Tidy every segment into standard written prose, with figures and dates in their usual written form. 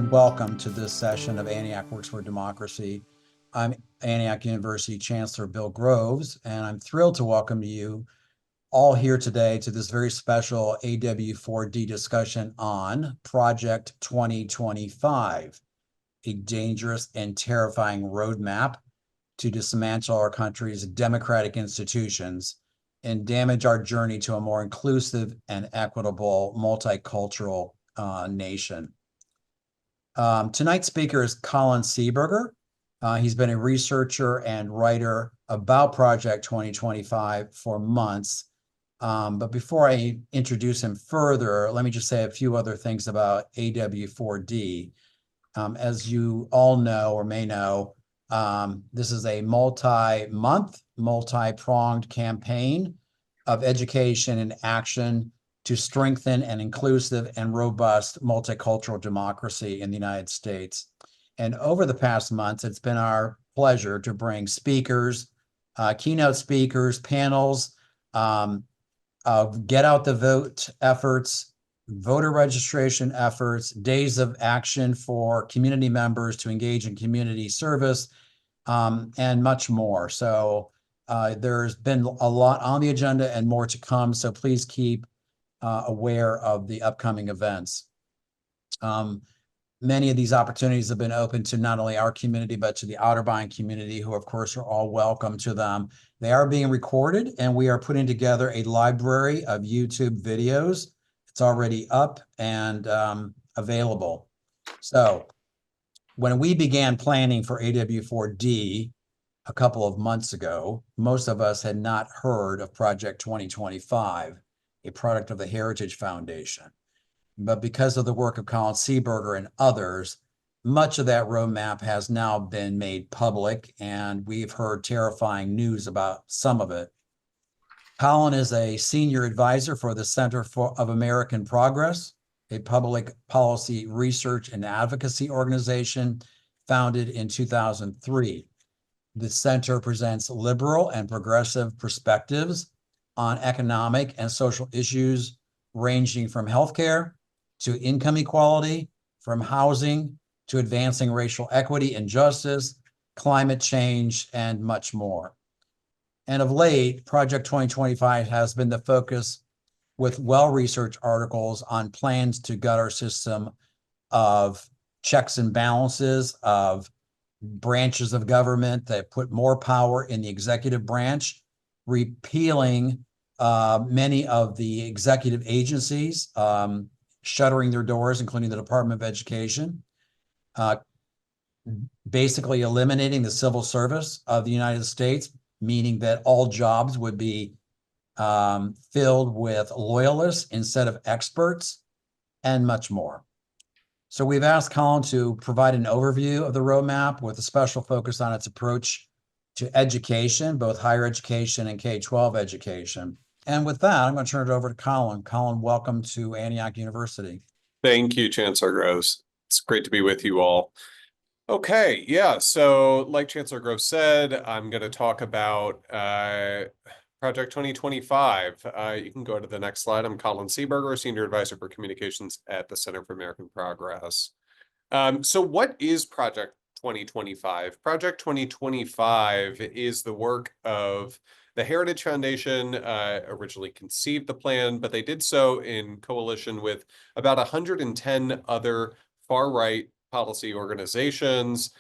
and welcome to this session of Antioch Works for Democracy. I'm Antioch University Chancellor Bill Groves, and I'm thrilled to welcome you all here today to this very special AW4D discussion on Project 2025, a dangerous and terrifying roadmap to dismantle our country's democratic institutions and damage our journey to a more inclusive and equitable multicultural nation. Tonight's speaker is Colin Seeberger. He's been a researcher and writer about Project 2025 for months. But before I introduce him further, let me just say a few other things about AW4D. As you all know or may know, this is a multi-month, multi-pronged campaign of education and action to strengthen an inclusive and robust multicultural democracy in the United States. And over the past months, it's been our pleasure to bring speakers, keynote speakers, panels, get out the vote efforts, voter registration efforts, days of action for community members to engage in community service, and much more. So there's been a lot on the agenda and more to come. So please keep aware of the upcoming events. Many of these opportunities have been open to not only our community, but to the Undermine community, who of course are all welcome to them. They are being recorded, and we are putting together a library of YouTube videos. It's already up and available. So when we began planning for AW4D a couple of months ago, most of us had not heard of Project 2025, a product of the Heritage Foundation. But because of the work of Colin Seeberger and others, much of that roadmap has now been made public, and we've heard terrifying news about some of it. Colin is a senior advisor for the Center of American Progress, a public policy research and advocacy organization founded in 2003. The center presents liberal and progressive perspectives on economic and social issues ranging from healthcare to income equality, from housing to advancing racial equity and justice, climate change, and much more. And of late, Project 2025 has been the focus with well-researched articles on plans to gut our system of checks and balances, of branches of government that put more power in the executive branch, repealing many of the executive agencies, shuttering their doors, including the Department of Education, basically eliminating the civil service of the United States, meaning that all jobs would be filled with loyalists instead of experts, and much more. So we've asked Colin to provide an overview of the roadmap with a special focus on its approach to education, both higher education and K-12 education. And with that, I'm going to turn it over to Colin. Colin, welcome to Antioch University. Thank you, Chancellor Groves. It's great to be with you all. Okay, yeah, so like Chancellor Groves said, I'm going to talk about Project 2025. You can go to the next slide. I'm Colin Seeberger, Senior Advisor for Communications at the Center for American Progress. So what is Project 2025? Project 2025 is the work of the Heritage Foundation. Originally conceived the plan, but they did so in coalition with about 110 other far-right policy organizations.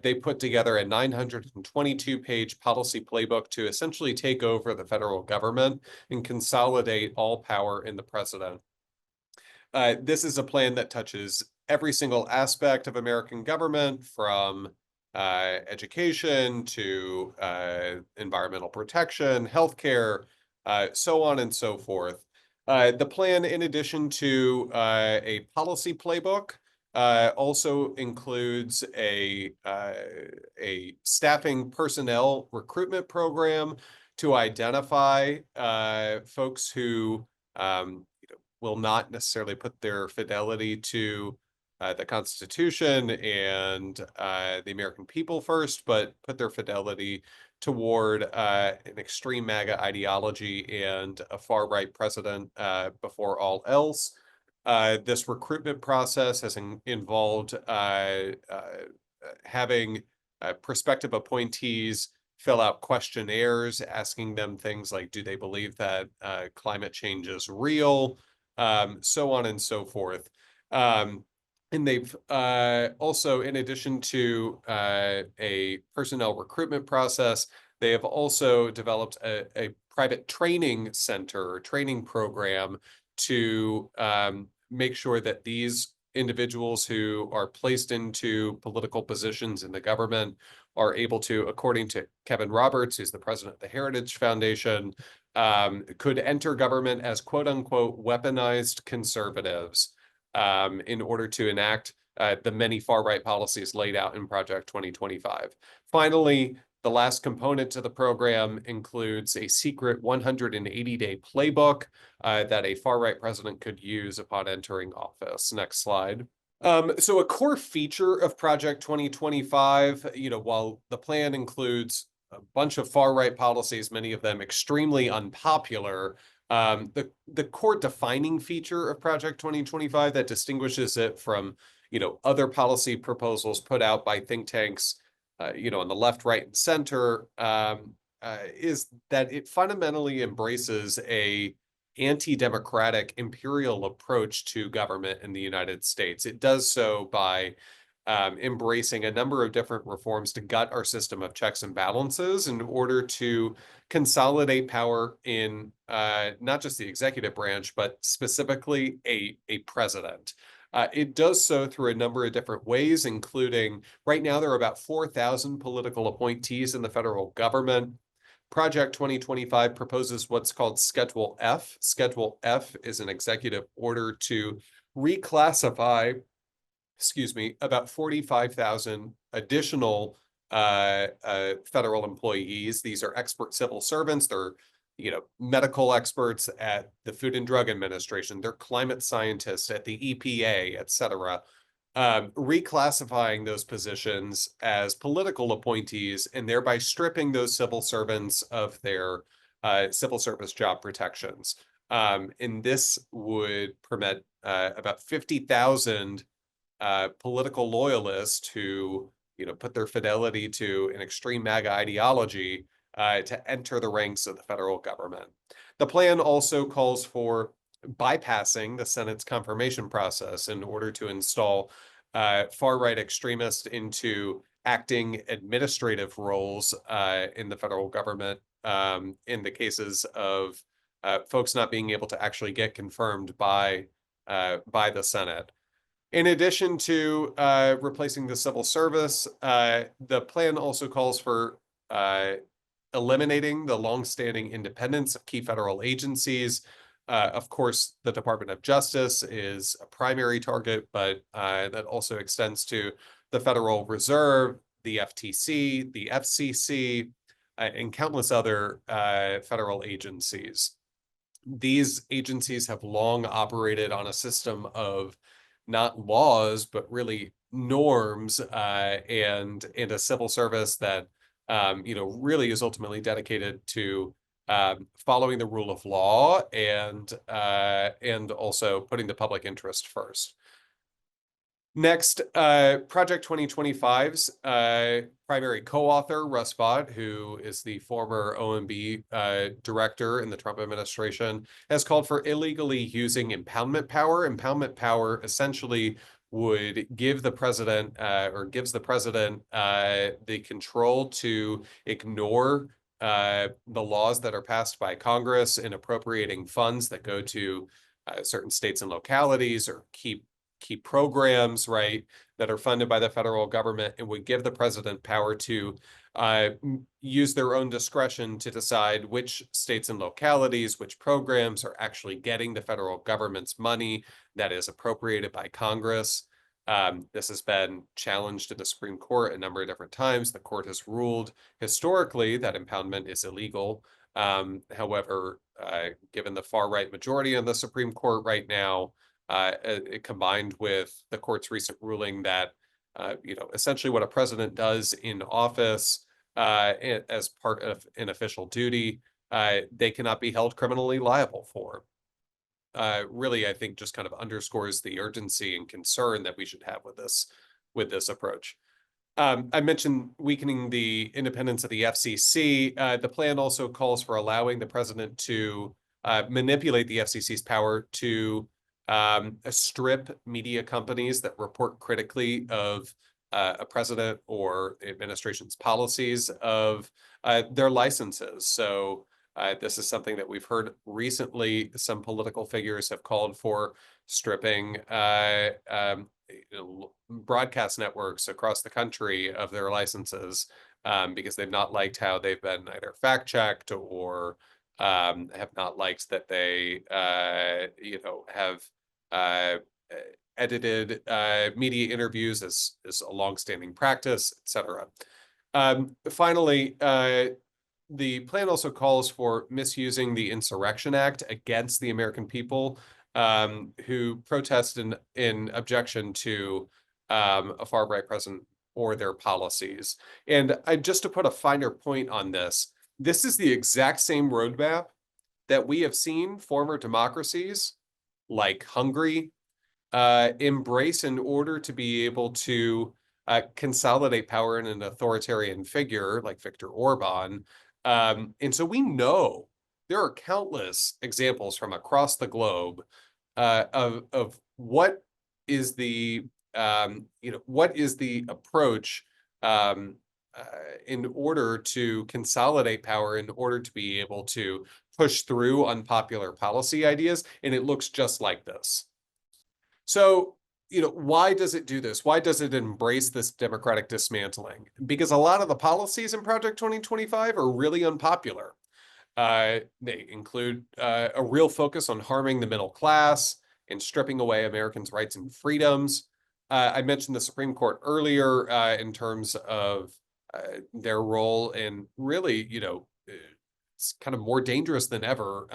They put together a 922-page policy playbook to essentially take over the federal government and consolidate all power in the president. This is a plan that touches every single aspect of American government, from education to environmental protection, healthcare, so on and so forth. The plan, in addition to a policy playbook, also includes a staffing personnel recruitment program to identify folks who will not necessarily put their fidelity to the Constitution and the American people first, but put their fidelity toward an extreme MAGA ideology and a far-right president before all else. This recruitment process has involved having prospective appointees fill out questionnaires asking them things like, do they believe that climate change is real, so on and so forth. And they've also, in addition to a personnel recruitment process, they have also developed a private training center or training program to make sure that these individuals who are placed into political positions in the government are able to, according to Kevin Roberts, who's the president of the Heritage Foundation, could enter government as quote unquote weaponized conservatives in order to enact the many far-right policies laid out in Project 2025. Finally, the last component to the program includes a secret 180-day playbook that a far-right president could use upon entering office. Next slide. So a core feature of Project 2025, while the plan includes a bunch of far-right policies, many of them extremely unpopular, the core defining feature of Project 2025 that distinguishes it from, other policy proposals put out by think tanks, on the left, right, and center, is that it fundamentally embraces a anti-democratic imperial approach to government in the United States. It does so by embracing a number of different reforms to gut our system of checks and balances in order to consolidate power in not just the executive branch, but specifically a president. It does so through a number of different ways, including right now there are about 4,000 political appointees in the federal government. Project 2025 proposes what's called Schedule F. Schedule F is an executive order to reclassify, about 45,000 additional federal employees. These are expert civil servants. They're medical experts at the Food and Drug Administration. They're climate scientists at the EPA, et cetera. Reclassifying those positions as political appointees and thereby stripping those civil servants of their civil service job protections. And this would permit about 50,000 political loyalists who put their fidelity to an extreme MAGA ideology to enter the ranks of the federal government. The plan also calls for bypassing the Senate's confirmation process in order to install far-right extremists into acting administrative roles in the federal government in the cases of folks not being able to actually get confirmed by the Senate. In addition to replacing the civil service, the plan also calls for eliminating the longstanding independence of key federal agencies. Of course, the Department of Justice is a primary target, but that also extends to the Federal Reserve, the FTC, the FCC, and countless other federal agencies. These agencies have long operated on a system of not laws, but really norms and a civil service that really is ultimately dedicated to following the rule of law and also putting the public interest first. Next, Project 2025's primary co-author, Russ Vought, who is the former OMB director in the Trump administration, has called for illegally using impoundment power. Impoundment power essentially would give the president or gives the president the control to ignore the laws that are passed by Congress in appropriating funds that go to certain states and localities or key programs, right, that are funded by the federal government, and would give the president power to use their own discretion to decide which states and localities, which programs are actually getting the federal government's money that is appropriated by Congress. This has been challenged in the Supreme Court a number of different times. The court has ruled historically that impoundment is illegal. However, given the far-right majority in the Supreme Court right now, combined with the court's recent ruling that, essentially what a president does in office as part of an official duty, they cannot be held criminally liable for. really, I think, just kind of underscores the urgency and concern that we should have with this approach. I mentioned weakening the independence of the FCC. The plan also calls for allowing the president to manipulate the FCC's power to strip media companies that report critically of a president or administration's policies of their licenses. So this is something that we've heard recently. Some political figures have called for stripping broadcast networks across the country of their licenses because they've not liked how they've been either fact-checked or have not liked that they have edited media interviews as a longstanding practice, etc. Finally, the plan also calls for misusing the Insurrection Act against the American people who protest in objection to a far-right president or their policies. And just to put a finer point on this, this is the exact same roadmap that we have seen former democracies like Hungary embrace in order to be able to consolidate power in an authoritarian figure like Viktor Orban. And so we know there are countless examples from across the globe of what is the what is the approach in order to consolidate power, in order to be able to push through unpopular policy ideas, and it looks just like this. So, why does it do this? Why does it embrace this democratic dismantling? Because a lot of the policies in Project 2025 are really unpopular. They include a real focus on harming the middle class and stripping away Americans' rights and freedoms. I mentioned the Supreme Court earlier in terms of their role in really, it's kind of more dangerous than ever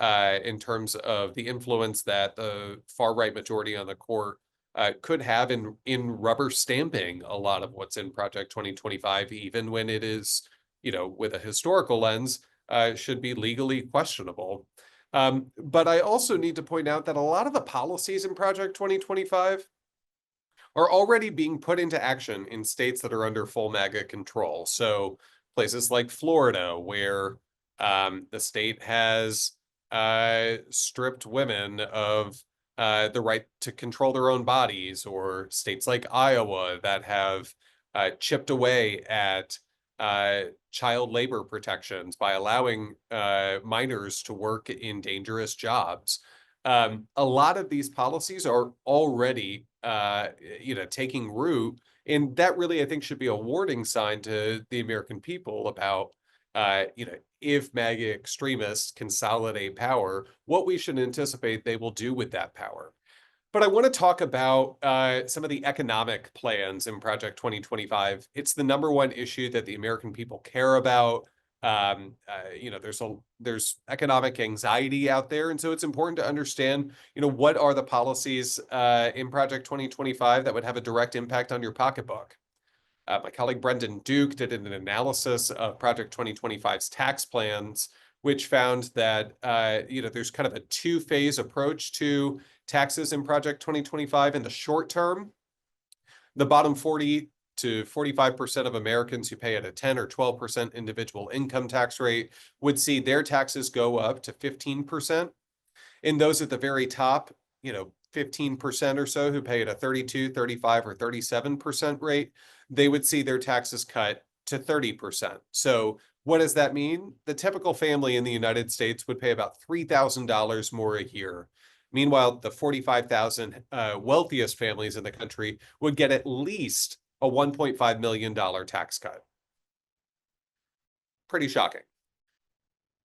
in terms of the influence that the far-right majority on the court could have in rubber stamping a lot of what's in Project 2025, even when it is, with a historical lens, should be legally questionable. But I also need to point out that a lot of the policies in Project 2025 are already being put into action in states that are under full MAGA control. So places like Florida, where the state has stripped women of the right to control their own bodies, or states like Iowa that have chipped away at child labor protections by allowing minors to work in dangerous jobs. A lot of these policies are already, taking root, and that really, I think, should be a warning sign to the American people about, if MAGA extremists consolidate power, what we should anticipate they will do with that power. But I want to talk about some of the economic plans in Project 2025. It's the number one issue that the American people care about. There's economic anxiety out there, and so it's important to understand, what are the policies in Project 2025 that would have a direct impact on your pocketbook. My colleague Brendan Duke did an analysis of Project 2025's tax plans, which found that there's kind of a two-phase approach to taxes in Project 2025. In the short term, the bottom 40 to 45% of Americans who pay at a 10 or 12% individual income tax rate would see their taxes go up to 15%. And those at the very top, 15% or so who pay at a 32, 35, or 37% rate, they would see their taxes cut to 30%. So what does that mean? The typical family in the United States would pay about $3,000 more a year. Meanwhile, the 45,000 wealthiest families in the country would get at least a $1.5 million tax cut. Pretty shocking.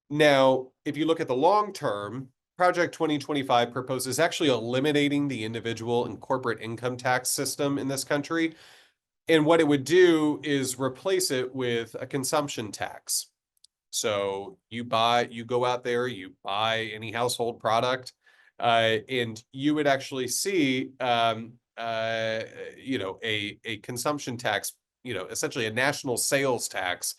Now, if you look at the long term, Project 2025 proposes actually eliminating the individual and corporate income tax system in this country. And what it would do is replace it with a consumption tax. So you go out there, you buy any household product, and you would actually see, a consumption tax, essentially a national sales tax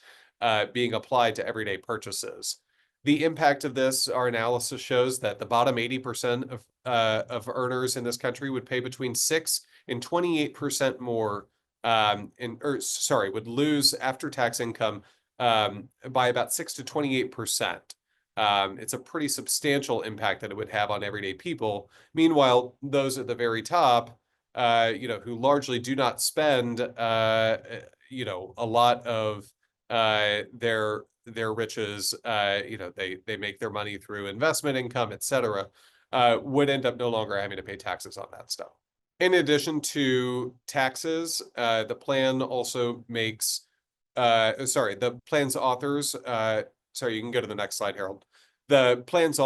being applied to everyday purchases. The impact of this, our analysis shows that the bottom 80% of earners in this country would pay between 6 and 28% more, would lose after-tax income by about 6 to 28%. It's a pretty substantial impact that it would have on everyday people. Meanwhile, those at the very top, who largely do not spend, a lot of their riches, they make their money through investment income, etc., would end up no longer having to pay taxes on that stuff. In addition to taxes, the plan also makes, the plan's authors, you can go to the next slide, Harold. The plan's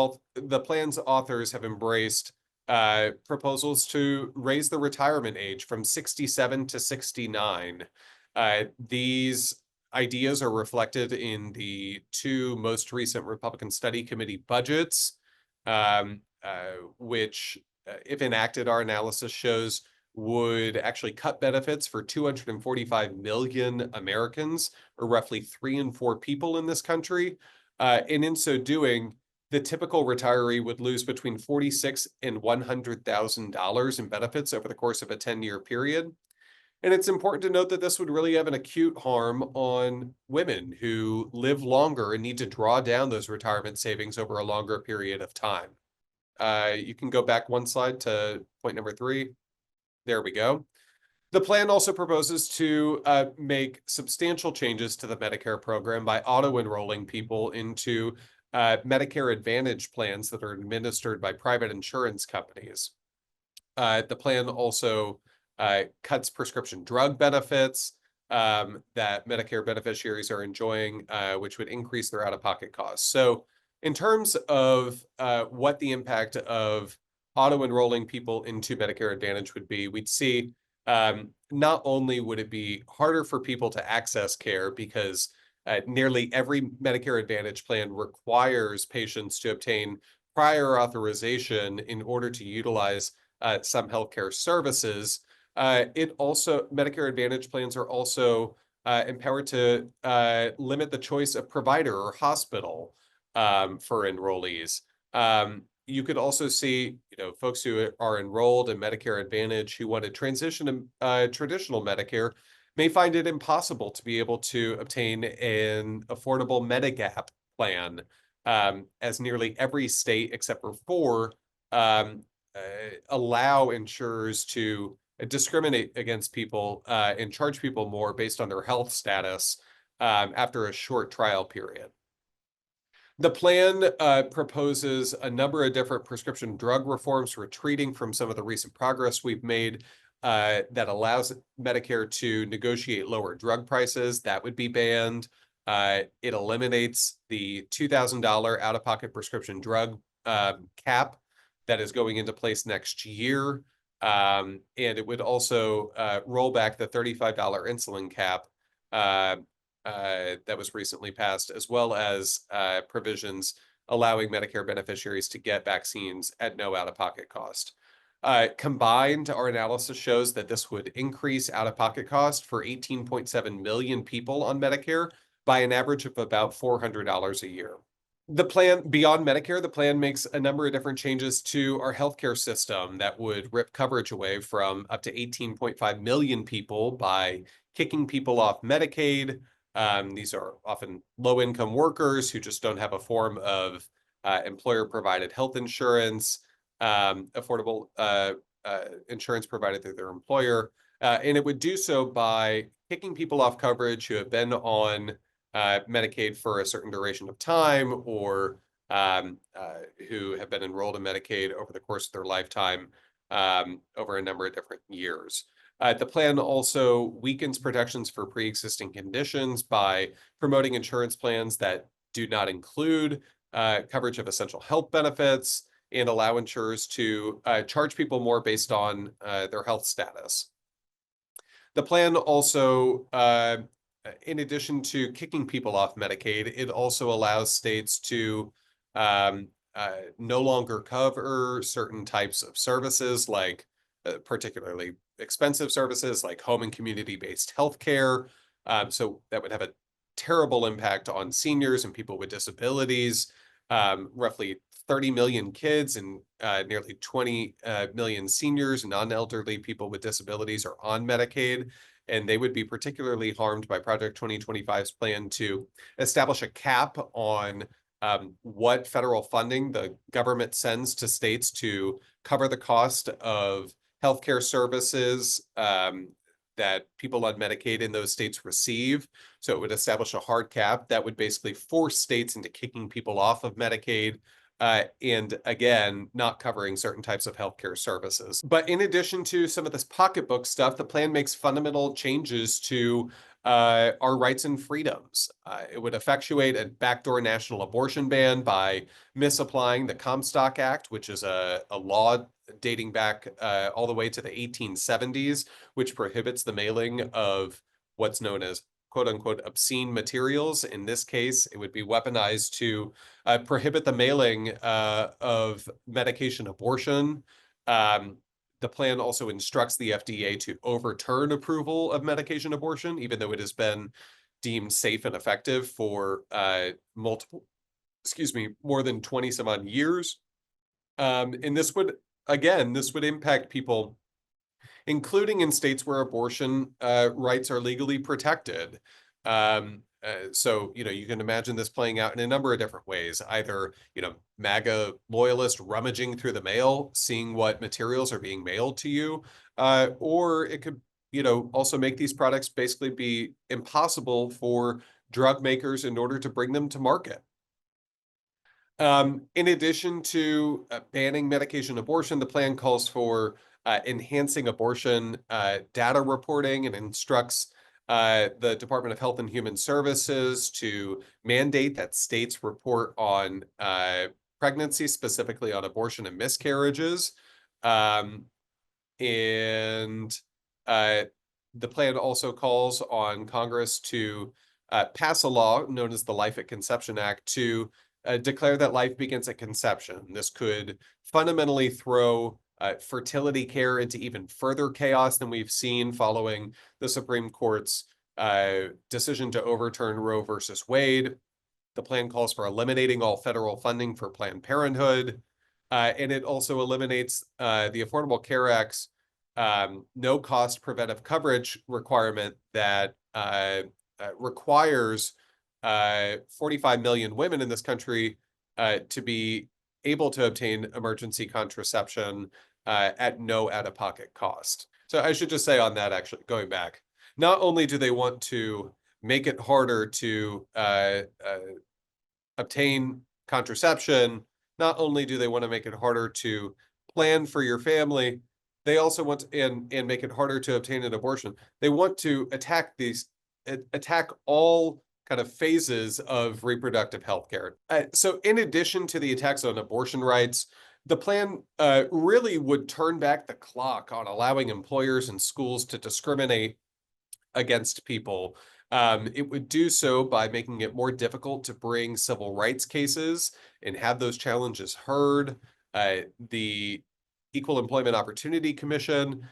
authors have embraced proposals to raise the retirement age from 67 to 69. These ideas are reflected in the two most recent Republican Study Committee budgets, which, if enacted, our analysis shows would actually cut benefits for 245 million Americans, or roughly 3 in 4 people in this country. And in so doing, the typical retiree would lose between $46,000 and $100,000 in benefits over the course of a 10-year period. And it's important to note that this would really have an acute harm on women who live longer and need to draw down those retirement savings over a longer period of time. You can go back one slide to point number 3. There we go. The plan also proposes to make substantial changes to the Medicare program by auto-enrolling people into Medicare Advantage plans that are administered by private insurance companies. The plan also cuts prescription drug benefits that Medicare beneficiaries are enjoying, which would increase their out-of-pocket costs. So in terms of what the impact of auto-enrolling people into Medicare Advantage would be, we'd see not only would it be harder for people to access care because nearly every Medicare Advantage plan requires patients to obtain prior authorization in order to utilize some healthcare services. Medicare Advantage plans are also empowered to limit the choice of provider or hospital for enrollees. You could also see, folks who are enrolled in Medicare Advantage who want to transition to traditional Medicare may find it impossible to be able to obtain an affordable Medigap plan, as nearly every state except for 4 allow insurers to discriminate against people and charge people more based on their health status after a short trial period. The plan proposes a number of different prescription drug reforms, retreating from some of the recent progress we've made that allows Medicare to negotiate lower drug prices. That would be banned. It eliminates the $2,000 out-of-pocket prescription drug cap that is going into place next year. And it would also roll back the $35 insulin cap that was recently passed, as well as provisions allowing Medicare beneficiaries to get vaccines at no out-of-pocket cost. Combined, our analysis shows that this would increase out-of-pocket cost for 18.7 million people on Medicare by an average of about $400 a year. The plan, beyond Medicare, the plan makes a number of different changes to our healthcare system that would rip coverage away from up to 18.5 million people by kicking people off Medicaid. These are often low-income workers who just don't have a form of employer-provided health insurance, affordable insurance provided through their employer. And it would do so by kicking people off coverage who have been on Medicaid for a certain duration of time, or who have been enrolled in Medicaid over the course of their lifetime over a number of different years. The plan also weakens protections for pre-existing conditions by promoting insurance plans that do not include coverage of essential health benefits and allow insurers to charge people more based on their health status. The plan also, in addition to kicking people off Medicaid, it also allows states to no longer cover certain types of services, like particularly expensive services like home and community-based health care. So that would have a terrible impact on seniors and people with disabilities. Roughly 30 million kids and nearly 20 million seniors and non-elderly people with disabilities are on Medicaid, and they would be particularly harmed by Project 2025's plan to establish a cap on what federal funding the government sends to states to cover the cost of healthcare services that people on Medicaid in those states receive. So it would establish a hard cap that would basically force states into kicking people off of Medicaid, and again, not covering certain types of healthcare services. But in addition to some of this pocketbook stuff, the plan makes fundamental changes to our rights and freedoms. It would effectuate a backdoor national abortion ban by misapplying the Comstock Act, which is a law dating back all the way to the 1870s, which prohibits the mailing of what's known as quote unquote obscene materials. In this case, it would be weaponized to prohibit the mailing of medication abortion. The plan also instructs the FDA to overturn approval of medication abortion, even though it has been deemed safe and effective for more than 20 some odd years. And this would impact people, including in states where abortion rights are legally protected. So, you can imagine this playing out in a number of different ways, either, MAGA loyalists rummaging through the mail, seeing what materials are being mailed to you, or it could, also make these products basically be impossible for drug makers in order to bring them to market. In addition to banning medication abortion, the plan calls for enhancing abortion data reporting and instructs the Department of Health and Human Services to mandate that states report on pregnancy, specifically on abortion and miscarriages. And the plan also calls on Congress to pass a law known as the Life at Conception Act to declare that life begins at conception. This could fundamentally throw fertility care into even further chaos than we've seen following the Supreme Court's decision to overturn Roe versus Wade. The plan calls for eliminating all federal funding for Planned Parenthood, and it also eliminates the Affordable Care Act's no-cost preventive coverage requirement that requires 45 million women in this country to be able to obtain emergency contraception at no out-of-pocket cost. So I should just say on that, actually, going back, not only do they want to make it harder to obtain contraception, not only do they want to make it harder to plan for your family, they also want to, and make it harder to obtain an abortion. They want to attack all kind of phases of reproductive health care. So in addition to the attacks on abortion rights, the plan really would turn back the clock on allowing employers and schools to discriminate against people. It would do so by making it more difficult to bring civil rights cases and have those challenges heard. The Equal Employment Opportunity Commission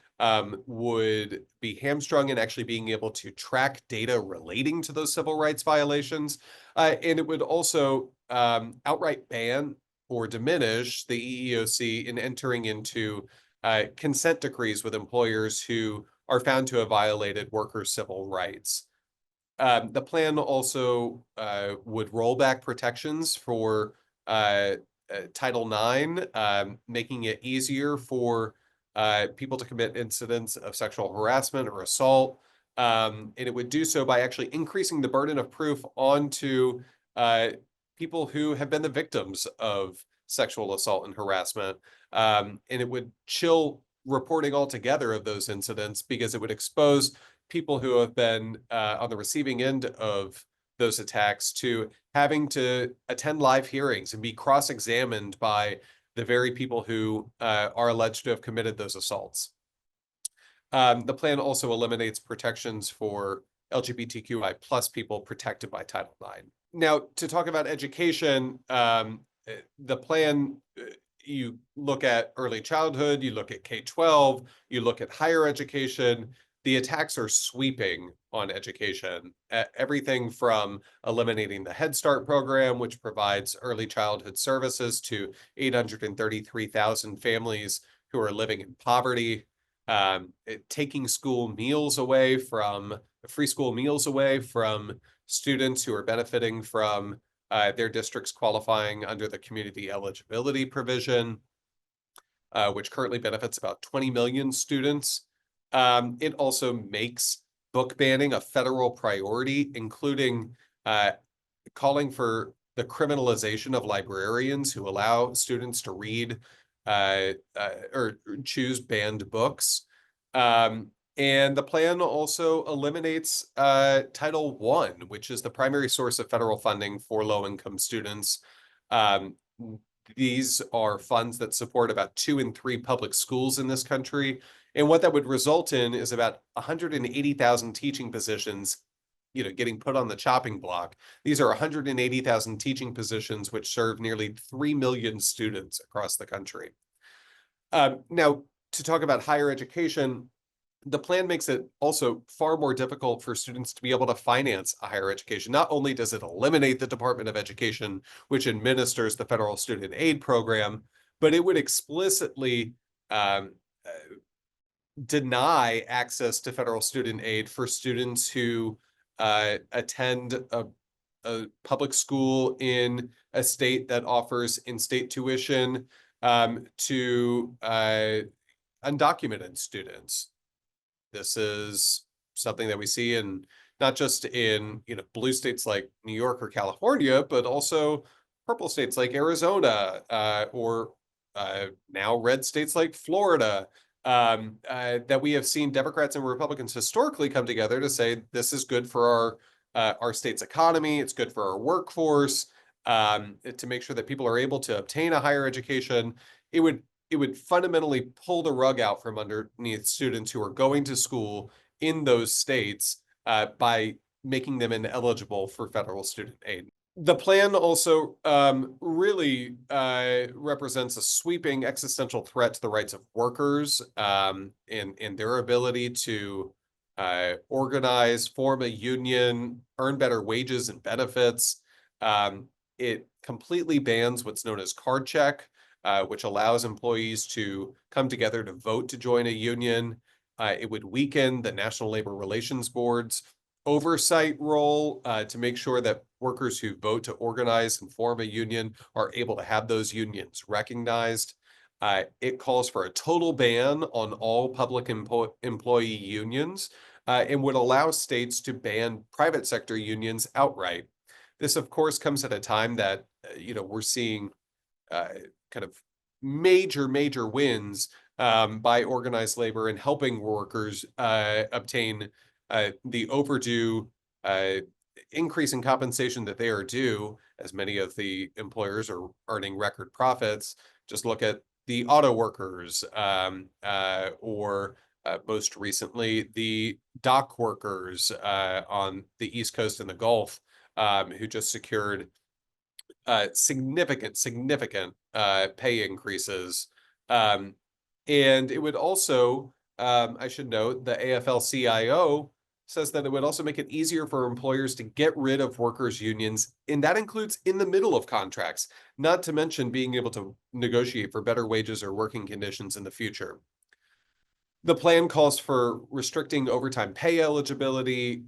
would be hamstrung in actually being able to track data relating to those civil rights violations. And it would also outright ban or diminish the EEOC in entering into consent decrees with employers who are found to have violated workers' civil rights. The plan also would roll back protections for Title IX, making it easier for people to commit incidents of sexual harassment or assault. And it would do so by actually increasing the burden of proof onto people who have been the victims of sexual assault and harassment. And it would chill reporting altogether of those incidents because it would expose people who have been on the receiving end of those attacks to having to attend live hearings and be cross-examined by the very people who are alleged to have committed those assaults. The plan also eliminates protections for LGBTQI plus people protected by Title IX. Now, to talk about education, the plan, you look at early childhood, you look at K-12, you look at higher education. the attacks are sweeping on education. Everything from eliminating the Head Start program, which provides early childhood services to 833,000 families who are living in poverty, taking free school meals away from students who are benefiting from their districts qualifying under the community eligibility provision, which currently benefits about 20 million students. It also makes book banning a federal priority, including calling for the criminalization of librarians who allow students to read or choose banned books. And the plan also eliminates Title I, which is the primary source of federal funding for low-income students. These are funds that support about 2 in 3 public schools in this country. And what that would result in is about 180,000 teaching positions, getting put on the chopping block. These are 180,000 teaching positions, which serve nearly 3 million students across the country. Now, to talk about higher education, the plan makes it also far more difficult for students to be able to finance a higher education. Not only does it eliminate the Department of Education, which administers the federal student aid program, but it would explicitly deny access to federal student aid for students who attend a public school in a state that offers in-state tuition to undocumented students. This is something that we see in not just in blue states like New York or California, but also purple states like Arizona or now red states like Florida. That we have seen Democrats and Republicans historically come together to say this is good for our state's economy, it's good for our workforce, to make sure that people are able to obtain a higher education. It would fundamentally pull the rug out from underneath students who are going to school in those states by making them ineligible for federal student aid. The plan also really represents a sweeping existential threat to the rights of workers and their ability to organize, form a union, earn better wages and benefits. It completely bans what's known as card check, which allows employees to come together to vote to join a union. It would weaken the National Labor Relations Board's oversight role to make sure that workers who vote to organize and form a union are able to have those unions recognized. It calls for a total ban on all public employee unions and would allow states to ban private sector unions outright. This, of course, comes at a time that we're seeing kind of major wins by organized labor in helping workers obtain the overdue increase in compensation that they are due, as many of the employers are earning record profits. Just look at the auto workers or most recently the dock workers on the East Coast and the Gulf who just secured significant pay increases. And it would also, I should note, the AFL-CIO says that it would also make it easier for employers to get rid of workers' unions, and that includes in the middle of contracts, not to mention being able to negotiate for better wages or working conditions in the future. The plan calls for restricting overtime pay eligibility,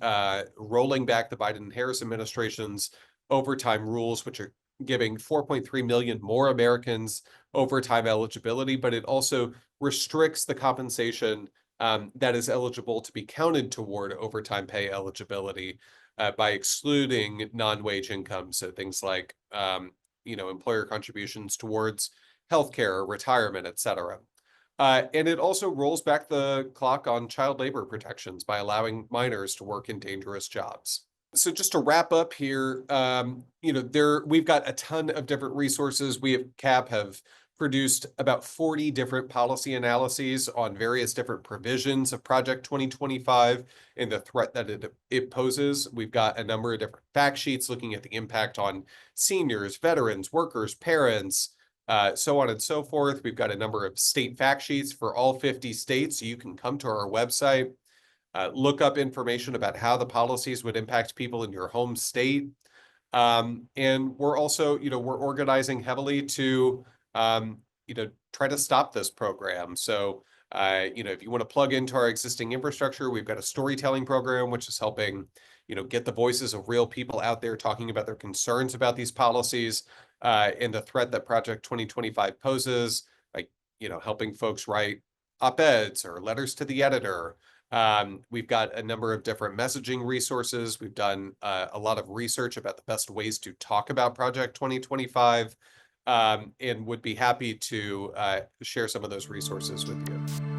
rolling back the Biden and Harris administration's overtime rules, which are giving 4.3 million more Americans overtime eligibility, but it also restricts the compensation that is eligible to be counted toward overtime pay eligibility by excluding non-wage income. So things like, employer contributions towards healthcare, retirement, et cetera. And it also rolls back the clock on child labor protections by allowing minors to work in dangerous jobs. So just to wrap up here, we've got a ton of different resources. We at CAP have produced about 40 different policy analyses on various different provisions of Project 2025 and the threat that it poses. We've got a number of different fact sheets looking at the impact on seniors, veterans, workers, parents, so on and so forth. We've got a number of state fact sheets for all 50 states. So you can come to our website look up information about how the policies would impact people in your home state. And we're also, we're organizing heavily to, try to stop this program. So, if you want to plug into our existing infrastructure, we've got a storytelling program, which is helping, get the voices of real people out there talking about their concerns about these policies, and the threat that Project 2025 poses, like, helping folks write op-eds or letters to the editor. We've got a number of different messaging resources. We've done a lot of research about the best ways to talk about Project 2025, and would be happy to share some of those resources with you.